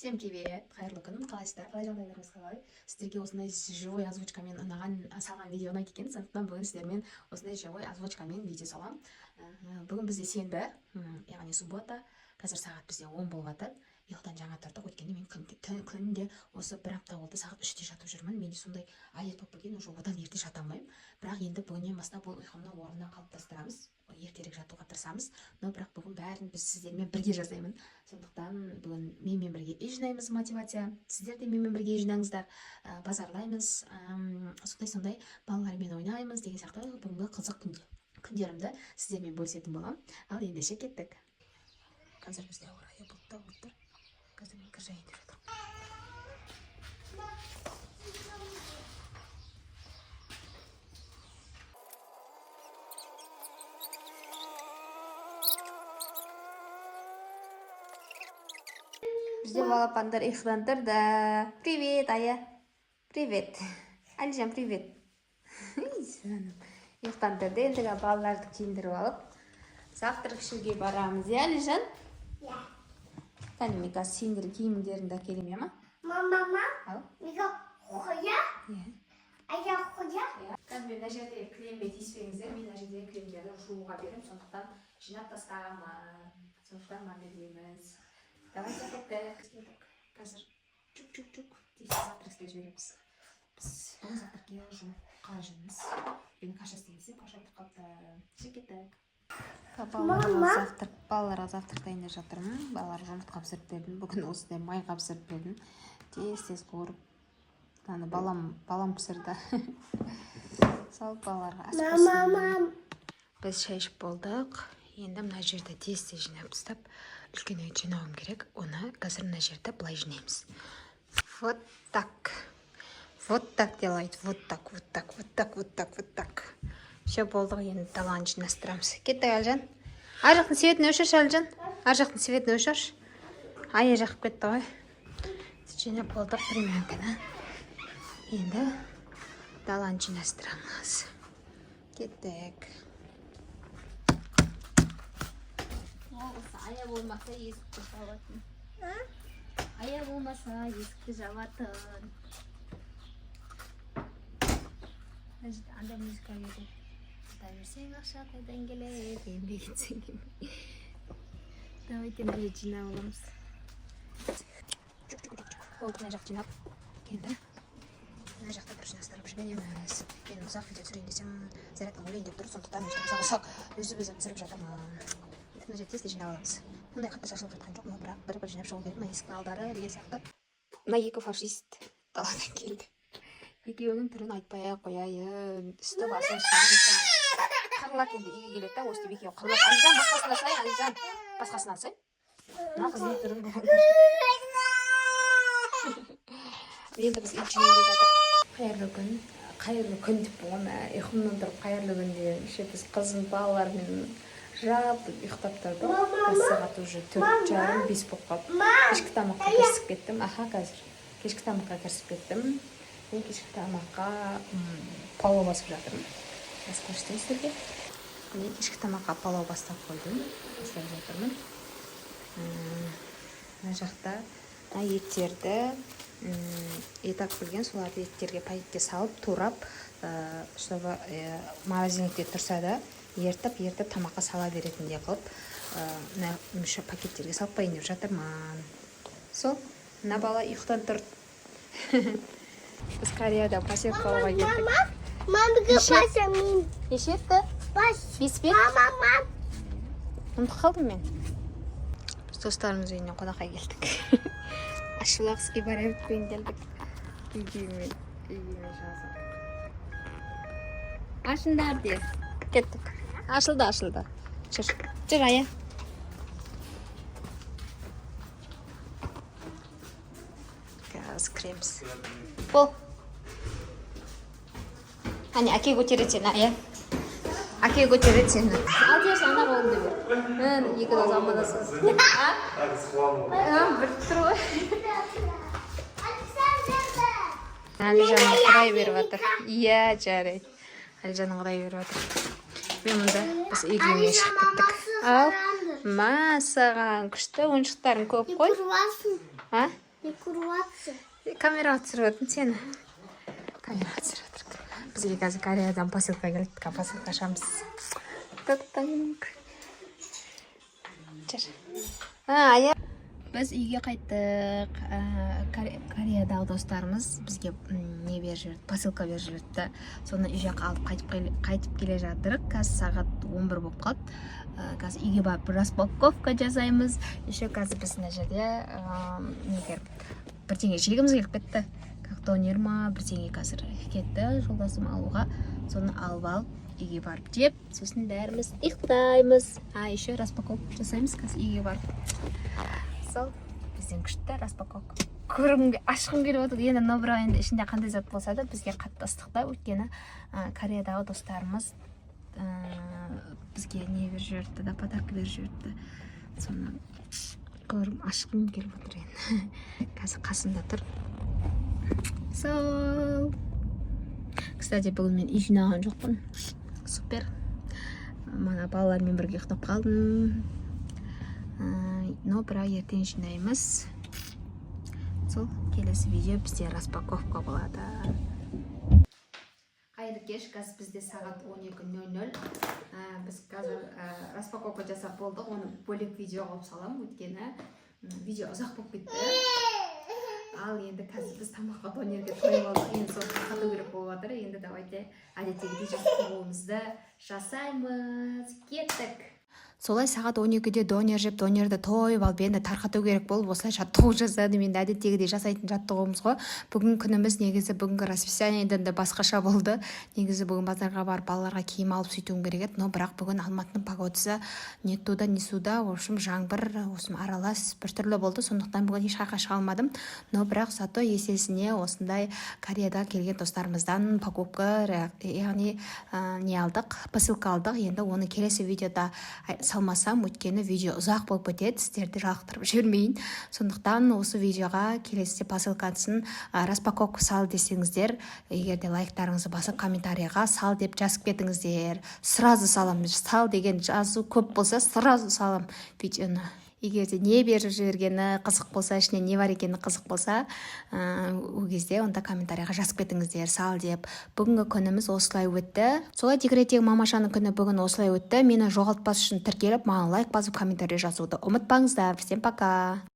Всем привет! Қайырлы күн, қалайсыздар? Қалай жағдайларыңыз қалай? Сіздерге осындай живой озвучкамен ұнаған салған видео ұнайды екен, сондықтан бүгін сіздермен осындай живой озвучкамен видео салам. Бүгін бізде сенбі, яғни суббота. Қазір сағат бізде 10 болып жатыр. Ұйықтан жаңа тұрдық, өйткені мен күнде осы бір апта болды сағат 3-те жатып жүрмін. Менде сондай әдет болып келген, уже одан ерте жата алмаймын. Бірақ енді бүгіннен бастап бұл ұйқымны орнына қалыптастырамыз. Ертерек жатуға тырысамыз. Но бірақ бүгін бәрін біз сіздермен бірге жасаймын. Сондықтан бүгін менімен бірге үй жинаймыз, мотивация. Сіздер де менімен бірге үй жинаңыздар, базарлаймыз, сондай балалармен ойнаймыз деген сияқты бүгінгі қызық күндерімді сіздермен бөлісетін боламын. Ал ендеше кеттік. Қазір бізде ауа райы бұлтта отыр. Қазір мен кір жайында жатырмын. Бізде балапандар ұйқыдан тұрды. Привет, Ая. Привет. Алижан, привет. Ұйқыдан тұрды. Ендігі балаларды киіндіріп алып, завтрак ішуге барамыз. Алижан? Ja. Кәне, мен қазір сендердің киімдеріңді әкелем, ма? Мама, Ау? миға қоя? Ая қоя? Қазір мен мына жерде кілемге тиіспеңіздер. Мен мына жерде кілемдерді жууға берем, сондықтан жинап тастағанмын. Сондықтан мамелейміз. Давайте кеттік. Қазір чук-чук-чук дейсіз завтрак істеп жібереміз. Біз бүгін завтракке жұмыртқа жейміз. Мен каша істейміз, каша қалыпты. Кеттік. Балаларға завтрак дайындап жатырмын. Балаларға жұмыртқа пісіріп бердім. Бүгін осындай майға пісіріп бердім. Тез қуырып. Балам пісірді. Салып балаларға ас қосып. Біз шай ішіп болдық. Енді мына жерді тез жинап тастап, үлкен үйді жинауым керек. Оны қазір мына жерді былай жинаймыз. Вот так. Вот так делает. Вот так, вот так, вот так, вот так, вот так. Все болдық, енді даланы жинастырамыз. Кеттік, Әлжан. Ар жақтың светін өшірші, Әлжан. Ар жақтың светін өшірші. Ая жақып кетті ғой. Жинап болдық примерканы. Енді даланы жинастырамыз. Кеттік. Ая болмаса есікті жабатын. Ая болмаса есікті жабатын. Анда музыка келеді. Берсең ақша қайдан келеді, енді кетсең келмей. Давайте мына жерді жинап аламыз. Болды, мына жақ жинап. Енді мына жақта бір жинастырып жібереміз. Мен ұзақ видео түсірейін десем, зарядтың өлейін деп тұр, сондықтан ұзақ өзі түсіріп жатырмын. Мына жерді тез жинап аламыз. Мұндай қатты шашылып жатқан жоқ, бірақ бір жинап шығу керек. Мына есіктің алдары деген сияқты. Мына екі фашист даладан келді. Екеуінің түрін айтпай-ақ қояйын. Үсті басын шаңғысан. Қырылат енді үйге келеді да, өстіп екеуі қырылат. Алижан, басқасына сай, Алижан. Басқасына сай. Мына қыздың түрін болғандар. Енді біз үй жинайында жатып. Қайырлы күн деп болған. Ұйқымнан тұрып қайырлы күн деген. Біз қызым балалармен жатып ұйықтап тұрдық. Сағат уже 4:30-5 болып қалды. Кешкі тамаққа кірісіп кеттім. Қазір кешкі тамаққа кірісіп кеттім. Мен кешкі тамаққа палау басып жатырмын. Бас көрсетейін сіздерге. Мен кешкі тамаққа палау бастап қойдым. Бастап жатырмын. Мына жақта еттерді етак білген, соларды еттерге пакетке салып, турап, чтобы морозильникте тұрса да, ертіп тамаққа сала беретіндей қылып, мүші пакеттерге салып қойын деп жатырмын. Сол, мына бала ұйықтан тұрды. Біз Кореяда поселка алуға кеттік. Мамаға басамын. Ешетті? Бас. Беспет? Мама. Ұмытып қалдым мен. Біз достарымыз үйіне қонаққа келдік. Ашылақсыға барайып қойын келдік. Үйгемен жазып. Ашындар де. Кеттік. Ашылды. Жүр, Ая. Қазір кіреміз. Бол. Әне, әке көтерет сені, Ая. Әке көтерет сені. Алдияш, ана қолымды бер. Екі доз амадасыз. Бір тұр ғой. Әлижанның құдай беріп жатыр. Иә, жарайды. Әлижанның құдай беріп жатыр. Мен мұнда біз үйге шығып кеттік. Ал, масаған күшті ойыншықтарын көп қой. Не курватсың. Камераға түсіріп отырмын сені. Камераға түсіріп отырмын. Бізге қазір Кореядан посылка келді. Посылка ашамыз. Тып-тыңқ. Жүр. Біз үйге қайттық. Кореядағы достарымыз бізге не беріп жіберді, посылка беріп жіберді. Соны үй жаққа алып қайтып келе жатырық. Қазір сағат 11 болып қалды. Қазір үйге барып распаковка жасаймыз. Еще қазір біз мына жерде бірдеңе жегіміз келіп кетті. Как донер ма, бірдеңе қазір кетті жолдасым алуға. Соны алып үйге барып жеп, сосын бәріміз ұйықтаймыз. Еще распаковка жасаймыз қазір үйге барып. Сол бізден күшті распаковка. Көргімге ашқым келіп отыр. Енді бірақ енді ішінде қандай зат болса да бізге қатты ыстықта. Өйткені Кореядағы достарымыз бізге не беріп жіберді да, подарка беріп жіберді. Соны көргім ашқым келіп отыр енді. Қазір қасымда тұр. Сол. Кстати, бүгін мен үй жинаған жоқпын. Супер. Мана балалармен бірге ұйықтап қалдым. Но бірақ ертең жинаймыз. Сол келесі видео бізде распаковка болады. Қайырлы кеш, қазір бізде сағат 12:00. Біз қазір распаковка жасап болдық. Оны бөлек видео қылып салам, өйткені видео ұзақ болып кетті. Ал енді қазір біз тамаққа донерге тойып алдық. Енді соны тарқату керек болып жатыр. Енді давайте әдеттегідей жасауымызды жасаймыз. Кеттік. Солай сағат 12-де донер жеп, донерді тойып алып, енді тарқату керек болып, осылай жаттығу жасадым. Енді әдеттегідей жасайтын жаттығуымыз ғой. Бүгін күніміз негізі бүгінгі расписаниеден де басқаша болды. Негізі бүгін базарға барып балаларға киім алып сөйтуім керек еді. Но бірақ бүгін Алматының погодасы не туда, не суда, в общем, жаңбыр, аралас біртүрлі болды. Сондықтан бүгін ешқайда шыға алмадым. Но бірақ зато есесіне осындай Кореяда келген достарымыздан покупка, яғни не алдық, посылка алдық. Енді оны келесі видеода салмасам, өйткені видео ұзақ болып кетеді, сіздерді жалықтырып жүрмейін. Сондықтан осы видеоға келесіде посылкасын распаковка сал десеңіздер, егерде лайктарыңызды басып комментарияға сал деп жазып кетіңіздер. Сразу салам. Сал деген жазу көп болса, сразу салам видеоны. Егерде не беріп жібергені қызық болса, ішіне не бар екені қызық болса, ол кезде онда комментарияға жазып кетіңіздер, сал деп. Бүгінгі күніміз осылай өтті. Солай декреттегі мамашаның күні бүгін осылай өтті. Мені жоғалтпас үшін тіркеліп, маған лайк басып комментария жазуды ұмытпаңыздар. Всем пока.